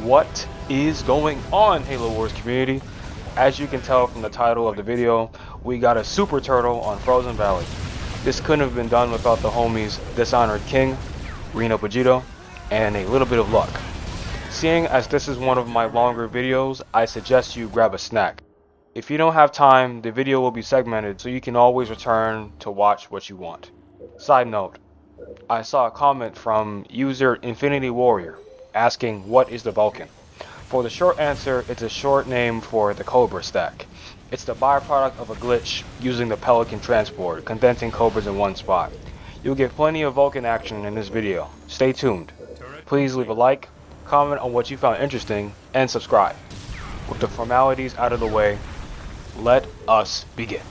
What is going on, Halo Wars community? As you can tell from the title of the video, we got a super turtle on Frozen Valley. This couldn't have been done without the homies Dishonored King, Reno Vegito, and a little bit of luck. Seeing as this is one of my longer videos, I suggest you grab a snack. If you don't have time, the video will be segmented so you can always return to watch what you want. Side note, I saw a comment from user Infinity Warrior asking what is the Vulcan. For the short answer, it's a short name for the Cobra stack. It's the byproduct of a glitch using the Pelican transport, condensing Cobras in one spot. You'll get plenty of Vulcan action in this video. Stay tuned. Please leave a like, comment on what you found interesting, and subscribe. With the formalities out of the way, let us begin.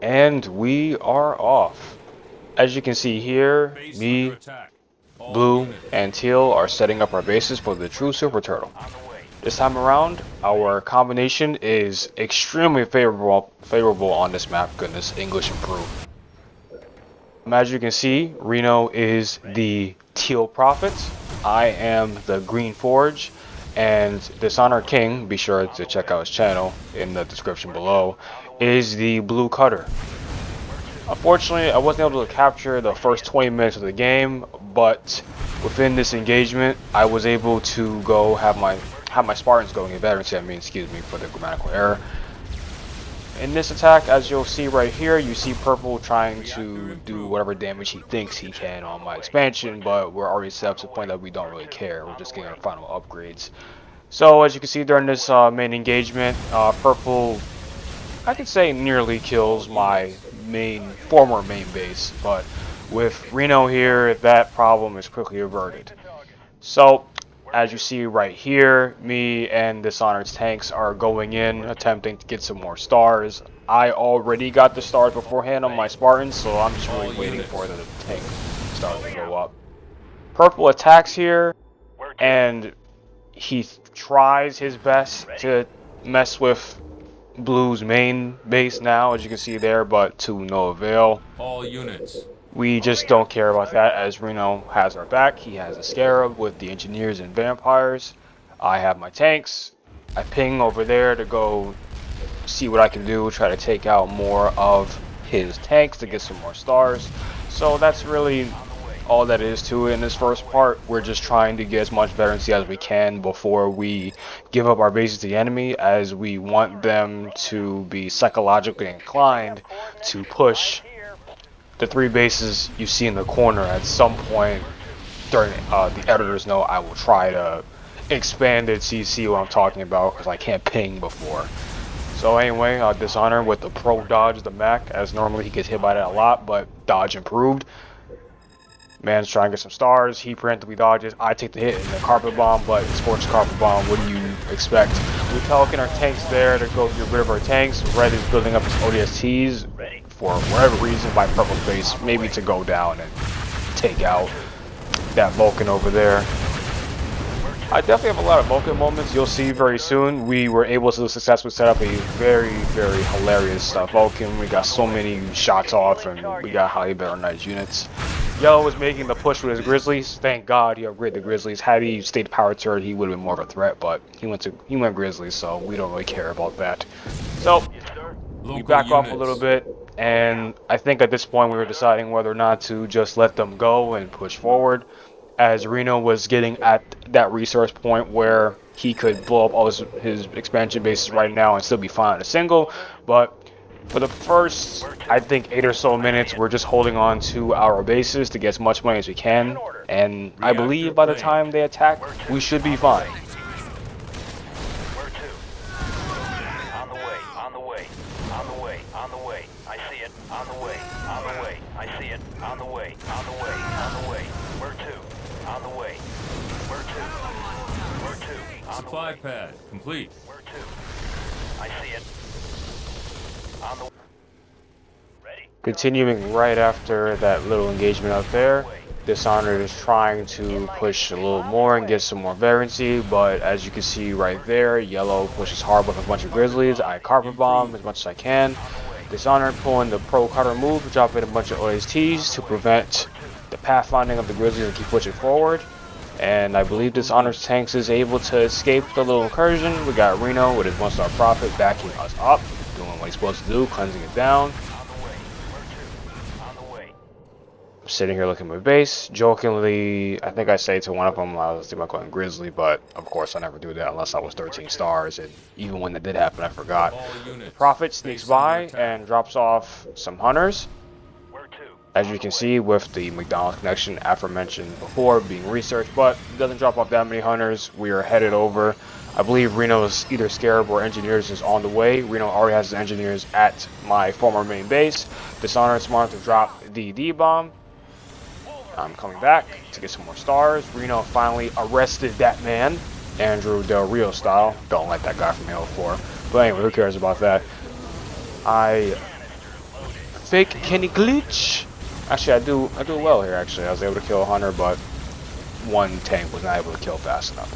And we are off. As you can see here, me, Blue, and Teal are setting up our bases for the true Super Turtle. This time around, our combination is extremely favorable on this map. Goodness, English improved. As you can see, Reno is the Teal Prophet, I am the Green Forge, and Dishonored King, be sure to check out his channel in the description below, is the Blue Cutter. Unfortunately, I wasn't able to capture the first 20 minutes of the game, but within this engagement, I was able to go have my Spartans going in veterancy. Excuse me for the grammatical error. In this attack, as you'll see right here, you see Purple trying to do whatever damage he thinks he can on my expansion, but we're already set up to the point that we don't really care. We're just getting our final upgrades. So as you can see during this main engagement, Purple, I could say, nearly kills my former main base, but with Reno here, that problem is quickly averted. So as you see right here, me and Dishonored's tanks are going in, attempting to get some more stars. I already got the stars beforehand on my Spartans, so I'm just really waiting for the tank stars to go up. Purple attacks here, and he tries his best to mess with Blue's main base now, as you can see there, but to no avail. All units. We just don't care about that, as Reno has our back. He has a SCARAB with the engineers and vampires. I have my tanks. I ping over there to go see what I can do, try to take out more of his tanks to get some more stars. So that's really all that is to it in this first part. We're just trying to get as much veterancy as we can before we give up our bases to the enemy, as we want them to be psychologically inclined to push the 3 bases you see in the corner. At some point during the editor's note, I will try to expand it so you see what I'm talking about, because I can't ping before. So anyway, Dishonor with the pro dodge, the Mac, as normally he gets hit by that a lot, but dodge improved. Man's trying to get some stars, he preemptively dodges, I take the hit in the carpet bomb, but Scorched carpet bomb, what do you expect? We Pelican our tanks there to go get rid of our tanks. Red is building up his ODSTs for whatever reason by Purple's base, maybe to go down and take out that Vulcan over there. I definitely have a lot of Vulcan moments. You'll see very soon. We were able to successfully set up a very hilarious Vulcan. We got so many shots off, and we got highly veteranized units. Yellow was making the push with his Grizzlies. Thank God he upgraded the Grizzlies. Had he stayed power turret, he would have been more of a threat, but he went Grizzlies, so we don't really care about that. So we back off a little bit, and I think at this point we were deciding whether or not to just let them go and push forward, as Reno was getting at that resource point where he could blow up all his expansion bases right now and still be fine on a single. But for the first, I think, 8 or so minutes, we're just holding on to our bases to get as much money as we can, and I believe by the time they attack, we should be fine. Supply pad complete. Where to? I see it. On the ready. Continuing right after that little engagement out there, Dishonored is trying to push a little more and get some more variancy, but as you can see right there, Yellow pushes hard with a bunch of Grizzlies. I carpet bomb as much as I can. Dishonored pulling the pro cutter move, dropping a bunch of OSTs to prevent the pathfinding of the Grizzlies and keep pushing forward. And I believe Dishonored's tanks is able to escape the little incursion. We got Reno with his 1-star prophet backing us up, doing what he's supposed to do, cleansing it down. I'm sitting here looking at my base, jokingly, I think I say to one of them, I was thinking about going Grizzly, but of course I never do that unless I was 13 stars, and even when that did happen, I forgot. The prophet sneaks by and drops off some hunters. As you can see, with the McDonald's connection aforementioned before being researched, but it doesn't drop off that many hunters. We are headed over. I believe Reno's either SCARAB or engineers is on the way. Reno already has his engineers at my former main base. Dishonored smart to drop the D-bomb. I'm coming back to get some more stars. Reno finally arrested that man, Andrew Del Rio style. Don't like that guy from Halo 4. But anyway, who cares about that? Fake Kenny glitch. Actually, I do well here. Actually, I was able to kill a hunter, but one tank was not able to kill fast enough.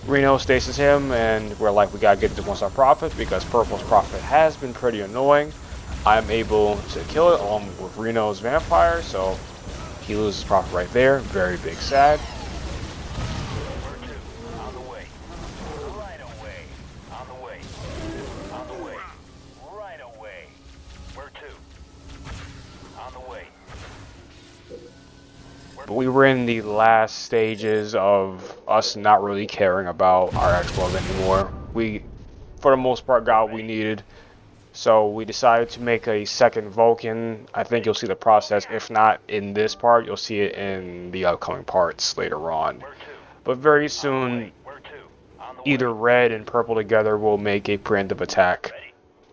Reno stasis him, and we're like, we gotta get to 1-star prophet because Purple's prophet has been pretty annoying. I'm able to kill it along with Reno's vampire, so he loses prophet right there. Very big sad. But we were in the last stages of us not really caring about our expos anymore. We, for the most part, got what we needed. So we decided to make a second Vulcan. I think you'll see the process. If not in this part, you'll see it in the upcoming parts later on. But very soon, either red and purple together will make a preemptive attack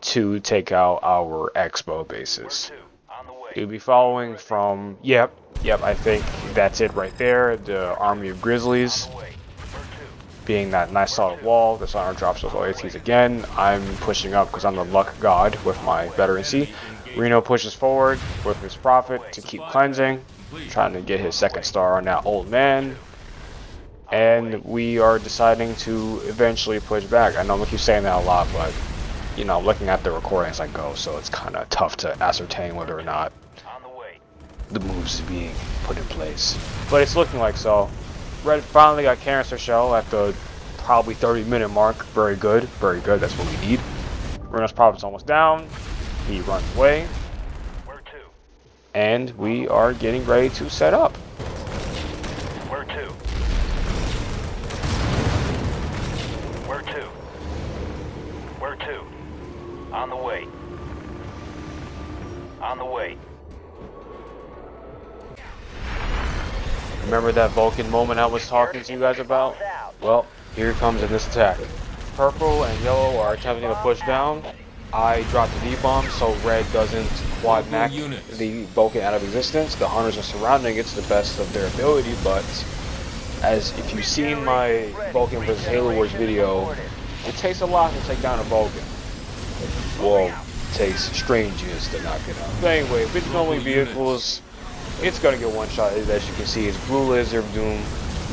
to take out our expo bases. You'll be following from, yep, I think that's it right there. The army of Grizzlies being that nice solid wall. Dishonored drops those OATs again. I'm pushing up because I'm the luck god with my veterancy. Reno pushes forward with his prophet to keep cleansing, trying to get his 2nd star on that old man. And we are deciding to eventually push back. I know I'm gonna keep saying that a lot, but you know, looking at the recording as I go, so it's kind of tough to ascertain whether or not the moves being put in place. But it's looking like so. Red finally got canister shell at the probably 30-minute mark. Very good, that's what we need. Reno's prophet's almost down. He runs away. And we are getting ready to set up. Where to? On the way. Remember that Vulcan moment I was talking to you guys about? Well, here it comes in this attack. Purple and yellow are attempting to push down. I dropped the D-bomb so red doesn't quad mac the Vulcan out of existence. The hunters are surrounding it to the best of their ability, but as if you've seen my Vulcan vs Halo Wars video, it takes a lot to take down a Vulcan. Well, it takes strangers to knock it out. But anyway, if it's only vehicles, it's gonna get one shot. As you can see, it's Blue Lizard Doom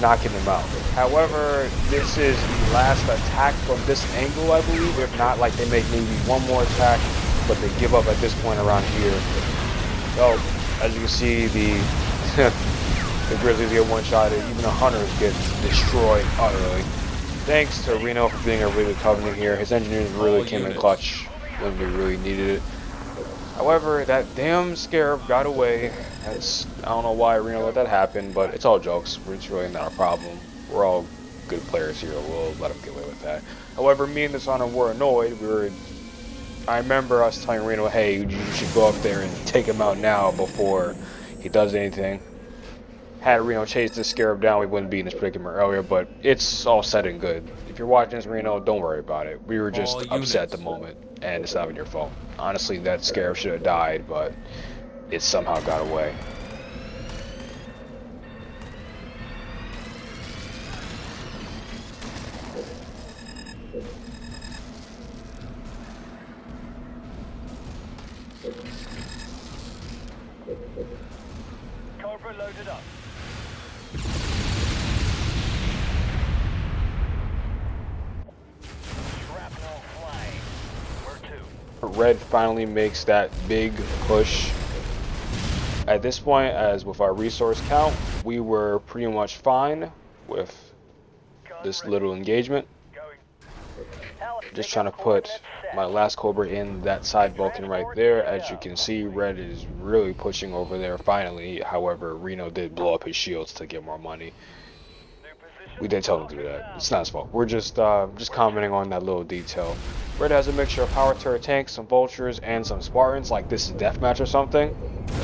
knocking them out. However, this is the last attack from this angle, I believe. If not, like they make maybe one more attack, but they give up at this point around here. So, as you can see, the the Grizzlies get one shot, and even the Hunters get destroyed utterly. Thanks to Reno for being a really good covenant here. His engineers really came in clutch when we really needed it. However, that damn SCARAB got away. I don't know why Reno let that happen, but it's all jokes. It's really not a problem. We're all good players here. We'll let him get away with that. However, me and Dishonored were annoyed. I remember us telling Reno, hey, you should go up there and take him out now before he does anything. Had Reno chase this SCARAB down, we wouldn't be in this predicament earlier, but it's all said and good. If you're watching this, Reno, don't worry about it. We were just upset at the moment, and it's not even your fault. Honestly, that SCARAB should have died, but it somehow got away. Cobra loaded up. Shrapnel flying. Where to? Red finally makes that big push. At this point, as with our resource count, we were pretty much fine. with this little engagement. Just trying to put my last Cobra in that side Vulcan right there. As you can see, Red is really pushing over there finally. However, Reno did blow up his shields to get more money. We did tell him to do that. It's not his fault. We're just commenting on that little detail. Red has a mixture of power turret tanks, some vultures, and some Spartans, like this is deathmatch or something.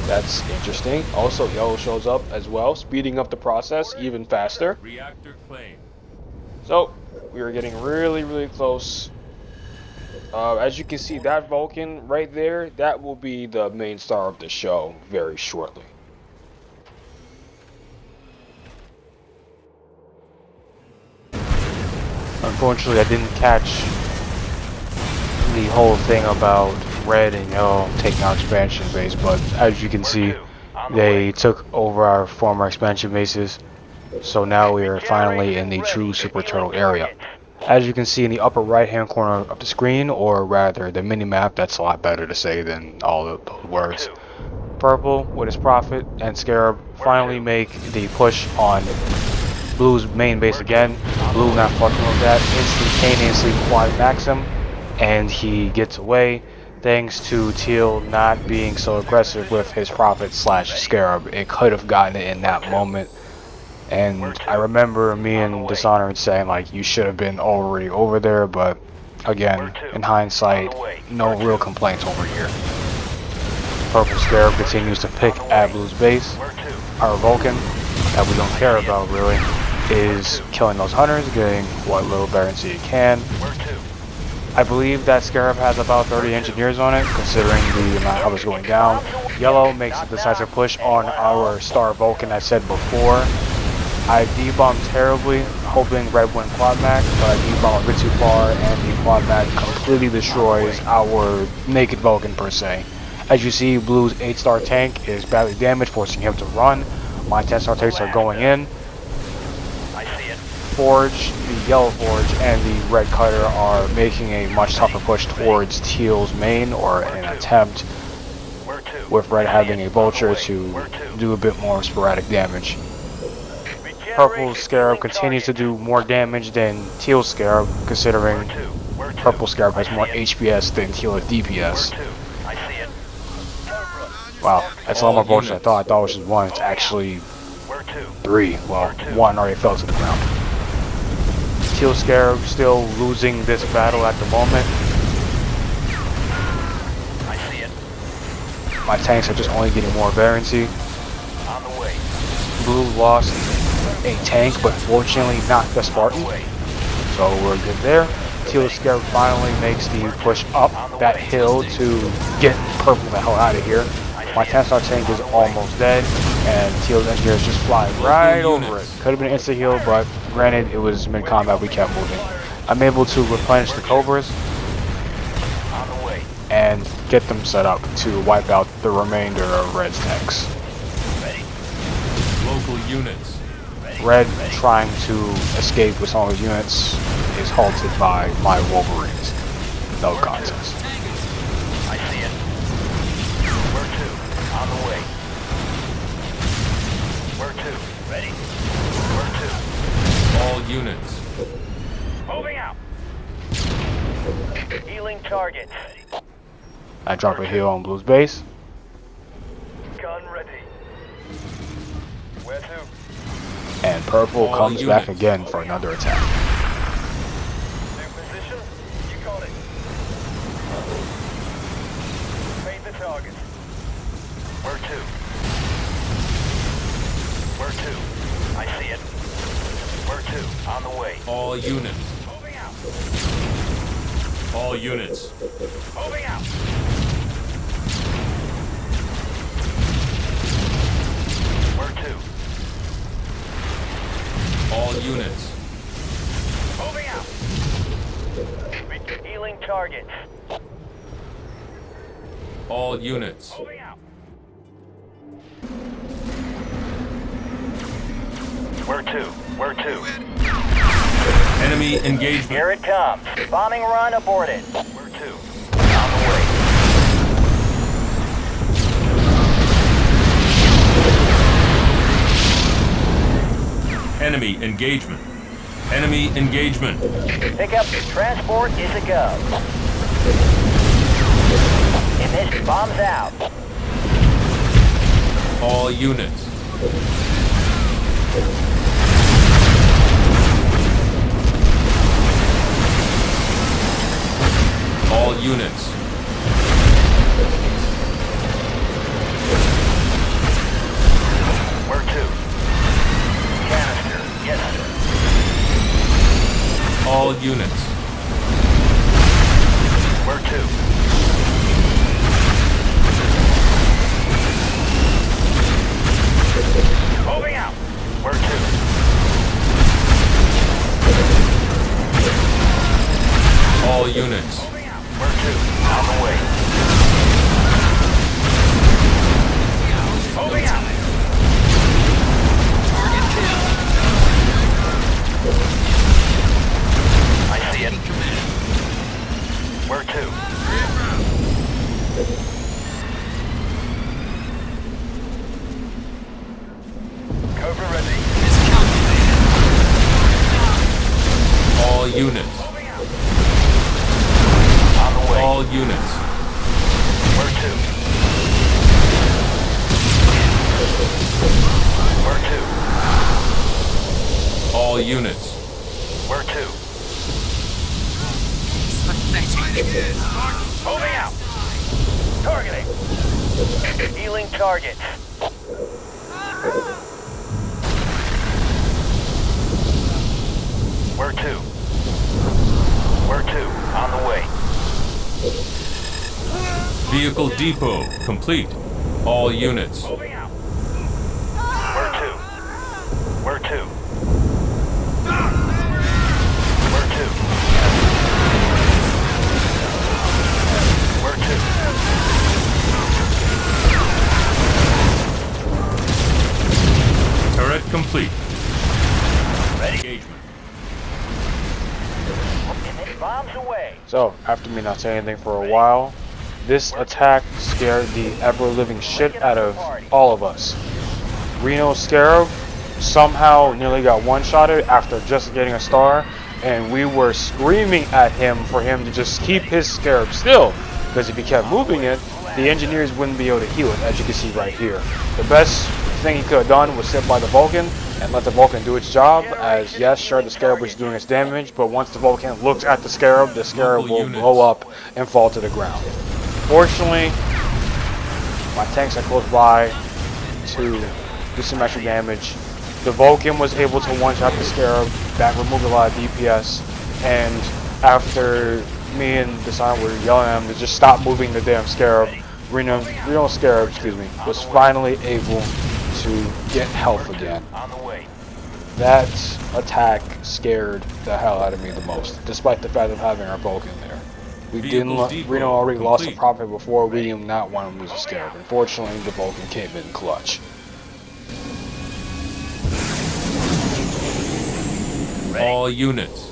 That's interesting. Also, Yellow shows up as well, speeding up the process even faster. Reactor claim. So, we are getting really close. As you can see, that Vulcan right there, that will be the main star of the show very shortly. Unfortunately, I didn't catch the whole thing about Red and Yellow taking our expansion base, but as you can see, they took over our former expansion bases. So now we are finally in the true Super Turtle area. As you can see in the upper right hand corner of the screen, or rather the mini-map, that's a lot better to say than all of those words. Purple, with his Prophet and Scarab, finally make the push on Blue's main base again. Blue not fucking with that, instantaneously quad max him, and he gets away thanks to Teal not being so aggressive with his Prophet / Scarab. It could have gotten it in that moment. And I remember me and Dishonored saying, like, you should have been already over there, but again, in hindsight, no real complaints over here. Purple Scarab continues to pick at Blue's base. Our Vulcan, that we don't care about really, is killing those hunters, getting what little variancy it can. I believe that Scarab has about 30 engineers on it, considering the amount of us going down. Yellow makes a decisive push on our star Vulcan, I said before. I D-bombed terribly, hoping Red went quad max, but I D-bombed a bit too far, and the quad max completely destroys our naked Vulcan per se. As you see, Blue's 8-star tank is badly damaged, forcing him to run. My 10-star tanks are going in. Forge, the Yellow Forge, and the Red Cutter are making a much tougher push towards Teal's main, or an attempt, with Red having a Vulture to do a bit more sporadic damage. Purple Scarab continues to do more damage than Teal Scarab, considering Purple Scarab has more HPS than Teal has DPS. Wow, that's a lot more Vultures than I thought. I thought it was just one. It's actually 3. Well, 1 already fell to the ground. Teal Scarab still losing this battle at the moment. My tanks are just only getting more variancy. Blue lost a tank, but fortunately not the Spartan, so we're good there. Teal Scarab finally makes the push up that hill to get Purple the hell out of here. My 10-star tank is almost dead, and Teal's engineers just fly right over it. Could have been an insta heal, but granted it was mid-combat, we kept moving. I'm able to replenish the Cobras and get them set up to wipe out the remainder of Red's tanks. Local units. Red, trying to escape with some of his units, is halted by my Wolverines. No contest. I see it. Where to? On the way. Where to? Ready. Where to? All units. Moving out. Healing target. I drop a heal on Blue's base. Gun ready. Where to? And Purple All comes back units. again for another attack. New position. You got it. Fade the target. Where to? Where to? I see it. Where to? On the way. All units. Moving out. All units. Moving out. Where to? All units. Moving out. Healing target. All units. Moving out. Where to? Where to? Enemy engagement. Here it comes. Bombing run aborted. Where to? On the way. Enemy engagement. Enemy engagement. Pickup transport is a go. Ignition bombs out. All units. All units. Where to? Canister. Yes, sir. All units. Where to? Moving out. Where to? All units. Moving out. Where to? On the way. Moving out. I see it. Where to? Cobra ready. All units. Moving out. On the way. All units. Where to? Where to? All units. Where to? Moving out. Targeting. Healing target. Where to? Where to? On the way. Vehicle depot complete. All units. Moving out. Where to? Where to? Where to? Where to? Turret complete. Ready. Engagement. Bombs away. So, after me not saying anything for a while, this attack scared the ever-living shit out of all of us. Reno SCARAB somehow nearly got one-shotted after just getting a star, and we were screaming at him for him to just keep his SCARAB still, because if he kept moving it, the engineers wouldn't be able to heal it, as you can see right here. The best thing he could have done was sit by the Vulcan and let the Vulcan do its job, as yes, sure, the SCARAB was doing its damage, but once the Vulcan looks at the SCARAB will blow up and fall to the ground. Fortunately, my tanks are close by to do some extra damage. The Vulcan was able to one-shot the SCARAB, that removed a lot of DPS, and after me and Dishonored were yelling at him to just stop moving the damn SCARAB, Reno SCARAB, excuse me, was finally able to get health again. On the way. That attack scared the hell out of me the most, despite the fact of having our Vulcan there. We didn't Reno already lost a profit before, we did not want to lose a SCARAB. Unfortunately, the Vulcan came in clutch. All units.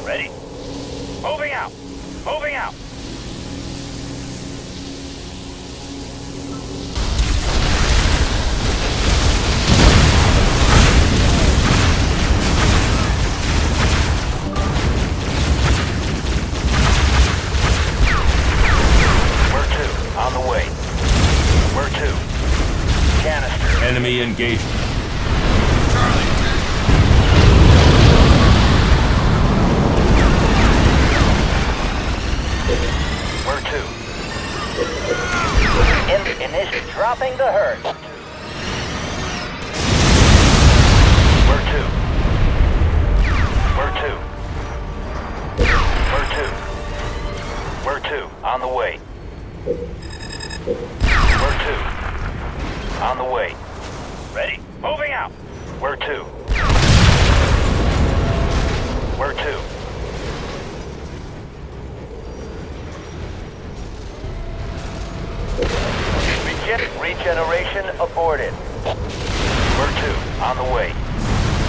Ready. Moving out. Moving out. Where to? On the way. Where to? Canister. Enemy engagement. Where to? Ignition dropping the herd. Where to? Where to? Where to? Where to? On the way. Where to? On the way. Ready? Moving out. Where to? Where to? Regeneration aborted. Where to? On the way.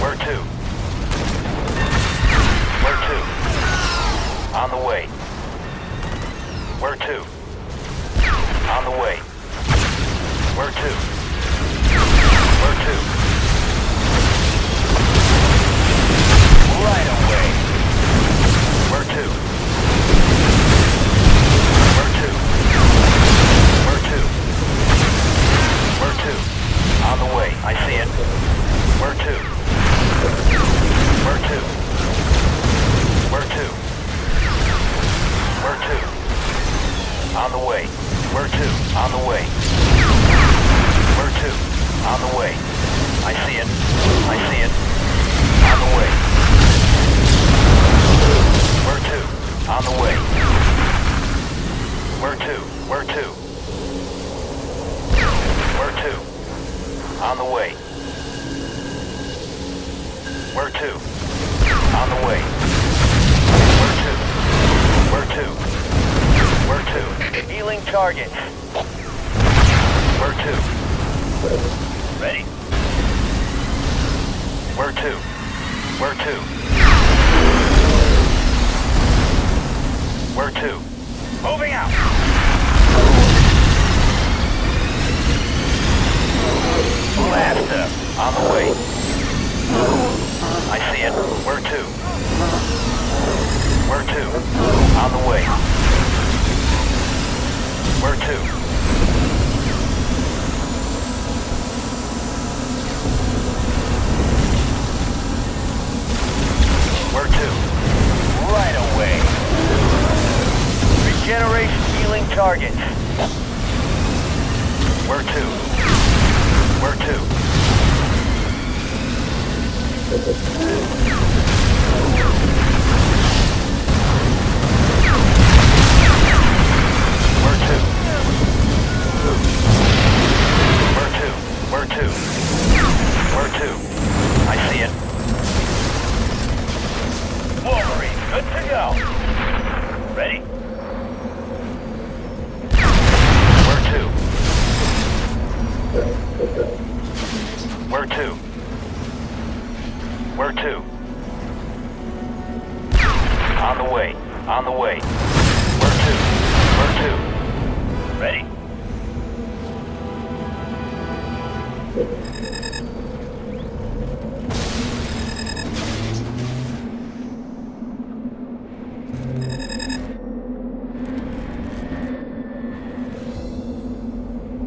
Where to? Where to? On the way. Where to? On the way. Where to? Where to? Where to? On the way. Where to? Where to? Where to? Healing target. Where to? Ready. Where to? Where to? Where to? Moving out. Blaster. On the way. I see it. Where to? Where to? On the way. Where to? Where to? Right away. Regeneration healing target. Where to? Where to? Where to? Where to? Where to? Where to? I see it. Wolverine, good to go. Ready? Where to? Where to? Where to? On the way. On the way. Where to? Where to? Ready?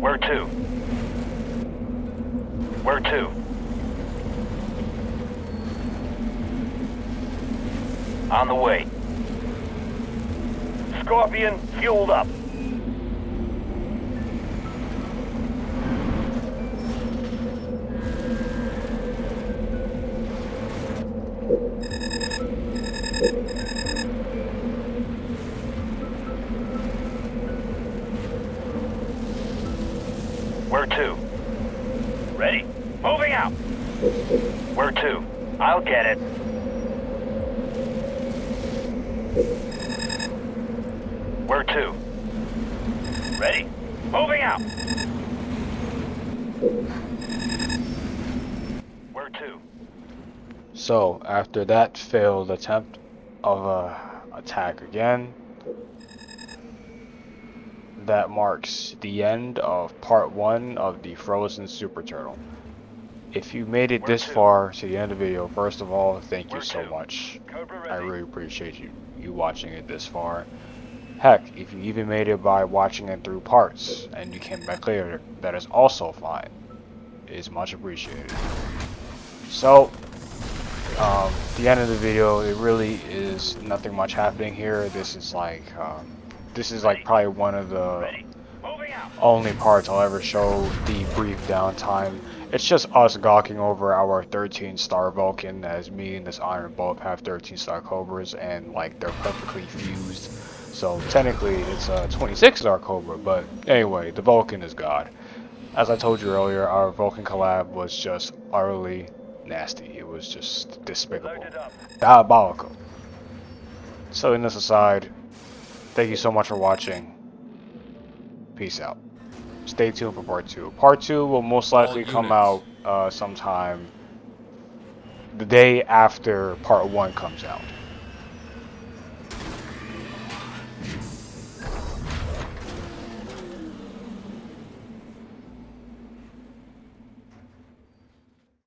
Where to? Where to? On the way. Scorpion fueled up. Where to? Ready? Moving out. Where to? I'll get it. Where to? Ready? Moving out. Where to? So after that failed attempt of attack again, that marks the end of part 1 of the Frozen Super Turtle. If you made it this far to the end of the video, first of all, thank you so much. I really appreciate you watching it this far. Heck, if you even made it by watching it through parts and you came back later, that is also fine. It is much appreciated. So, the end of the video, it really is nothing much happening here. This is like probably one of the only parts I'll ever show the brief downtime. It's just us gawking over our 13-star Vulcan, as me and Dishonored both have 13-star Cobras, and like they're perfectly fused. So technically it's a 26-star Cobra, but anyway, the Vulcan is God. As I told you earlier, our Vulcan collab was just utterly nasty. It was just despicable, diabolical. So in this aside, thank you so much for watching. Peace out. Stay tuned for part 2. Part 2 will most likely come out sometime the day after part 1 comes out.